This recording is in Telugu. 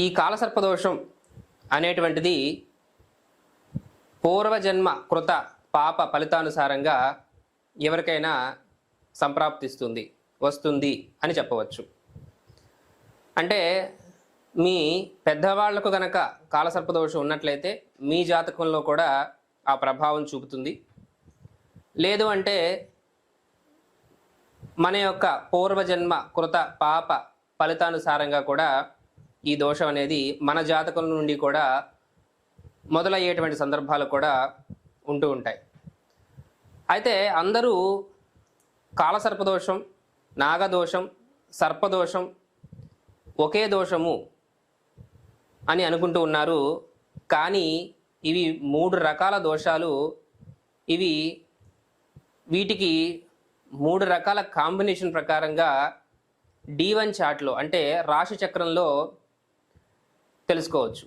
ఈ కాలసర్పదోషం అనేటువంటిది పూర్వజన్మ కృత పాప ఫలితానుసారంగా ఎవరికైనా సంప్రాప్తిస్తుంది, వస్తుంది అని చెప్పవచ్చు. అంటే మీ పెద్దవాళ్లకు గనక కాలసర్పదోషం ఉన్నట్లయితే మీ జాతకంలో కూడా ఆ ప్రభావం చూపుతుంది. లేదు అంటే మన యొక్క పూర్వజన్మ కృత పాప ఫలితానుసారంగా కూడా ఈ దోషం అనేది మన జాతకం నుండి కూడా మొదలయ్యేటువంటి సందర్భాలు కూడా ఉంటూ ఉంటాయి. అయితే అందరూ కాలసర్పదోషం, నాగదోషం, సర్పదోషం ఒకే దోషము అని అనుకుంటూ ఉన్నారు. కానీ ఇవి 3 రకాల దోషాలు. వీటికి 3 రకాల కాంబినేషన్ ప్రకారంగా D1 చార్ట్లో అంటే రాశి చక్రంలో తెలుసుకోవచ్చు.